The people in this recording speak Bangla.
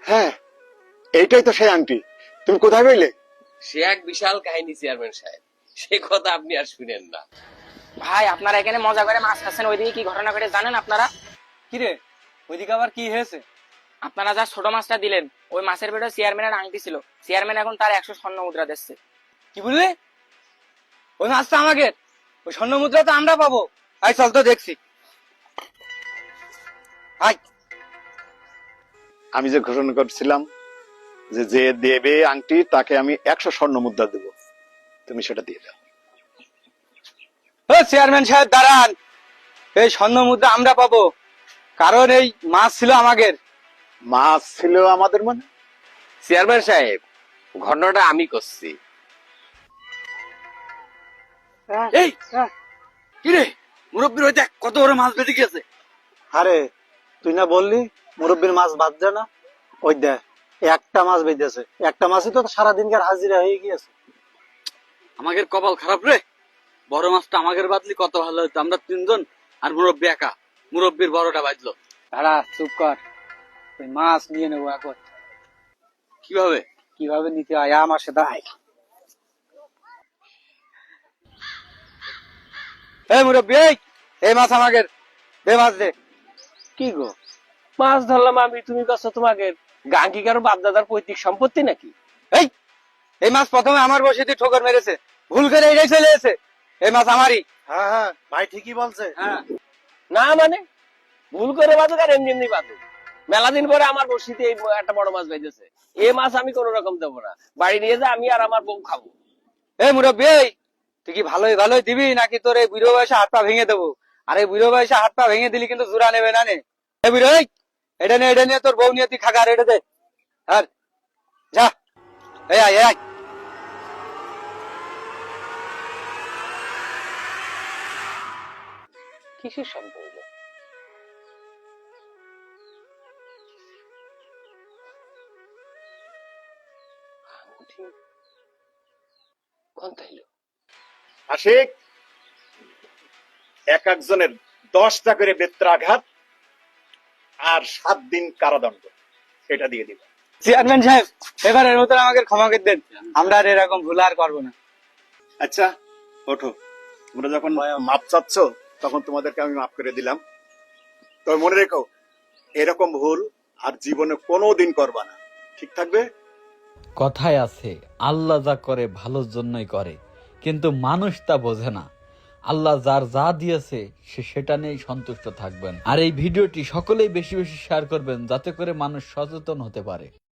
হ্যাঁ, এইটাই তো সেই আংটি। তুমি কোথায় পেলে? সে এক বিশাল কাহিনী চেয়ারম্যান সাহেব, সে কথা আপনি আর শুনেন না। ভাই আপনারা এখানে মজা করে মাছ খাচ্ছেন, ওইদিকে কি ঘটনা ঘটে জানেন আপনারা? কিরে, ওইদিকে আবার কি হয়েছে? আপনারা যা ছোট মাছটা দিলেন ওই মাছের পেটে চেয়ারম্যানের আংটি ছিল, চেয়ারম্যান এখন তার 100 স্বর্ণ মুদ্রা দিচ্ছে। কি বললি? ওই মাছটা আমাকে, ওই স্বর্ণ মুদ্রা তো আমরা পাবো। আই চল তো দেখছি। আই, আমি যে ঘোষণা করছিলাম যে যে দেবে আংটি তাকে আমি 100 স্বর্ণ মুদ্রা দেব, তুমি সেটা দিয়ে দাও। ও চেয়ারম্যান সাহেব দাঁড়ান, এই স্বর্ণ মুদ্রা আমরা পাবো, কারণ এই মাছ ছিল আমাদের। মাছ ছিল আমাদের মানে? চেয়ারম্যান সাহেব, ঘটনাটা আমি করছি। এই কিরে, মুরব্বীর ওই দেখ কত বড় মাছ বেঁধে গেছে। আরে তুই না বললি মুরব্বীর মাছ বাঁধছে না? ওই দেখ একটা মাছ বেঁধেছে, একটা মাছই তো সারাদিনকার হাজিরা হয়ে গিয়েছে। আমাদের কপাল খারাপ রে, বড় মাছটা আমাদের বাদলি কত ভালো হতো, আমরা তিনজন আর মুরব্বী একা, মুরব্বীর বড়টা বাজলো। দাঁড়া চুপ কর, ওই মাছ নিয়ে নেবো এখন। কিভাবে কিভাবে নিতে হয় আমার সাথে আয়। এই মুরব্বী, এই মাছ আমাদের, দে মাছ দে। কি গো, মাছ ধরলাম আমি, তুমি কাছে তোমাকে গাঙ্গি কারো বাপদাদার পৈতৃক সম্পত্তি নাকি? এই মাছ প্রথমে আমার বসিতে ঠোকর মেরেছে, ভুল করে এটাই চলে এসে, এই মাছ আমারই। হ্যাঁ হ্যাঁ ভাই ঠিকই বলছে। হ্যাঁ, না মানে ভুল করে বাদুক আর এমনি এমনি বাদুক, মেলা দিন পরে আমার বসিতে এই একটা বড় মাছ বেঁধেছে, এই মাছ আমি কোন রকম দেবো না, বাড়ি নিয়ে যা আমি আর আমার বউ খাবো। এই মুরব্বী, তুই কি ভালোই ভালোই দিবি নাকি তোর এই বুড়ো বয়সে হাত পা ভেঙে দেবো? আর এই বুড়ো বয়সে হাত পা ভেঙে দিলি কিন্তু জোড়া নেবে না নে। এই বুড়ো, এটা নিয়ে তোর বউ নিয়ে তুই খাগা, আর এটা দে। আর যা, এই আয়, এই আয়। কিসের সম্পর্ক? আশিক, এক একজনের 10টা করে বেত্রাঘাত আর 7 দিন কারাদণ্ড, এটা দিয়ে দিবে। চেয়ারম্যান সাহেব, এবারের মতন আমাকে ক্ষমা করে দেন, আমরা আর এরকম ভুল আর করবো না। আচ্ছা ওঠো, তোমরা যখন মাপ চাচ্ছ তখন তোমাদেরকে আমি মাফ করে দিলাম। তবে মনে রেখো, এরকম ভুল আর জীবনে কোনোদিন করবা না, ঠিক থাকবে? কথায় আছে আল্লাহ যা করে ভালোর জন্যই করে, কিন্তু মানুষ তা বোঝে না। আল্লাহ যার যা দিয়েছে সে সেটা নিয়েই সন্তুষ্ট থাকবেন। আর এই ভিডিওটি সকলেই বেশি বেশি শেয়ার করবেন, যাতে করে মানুষ সচেতন হতে পারে।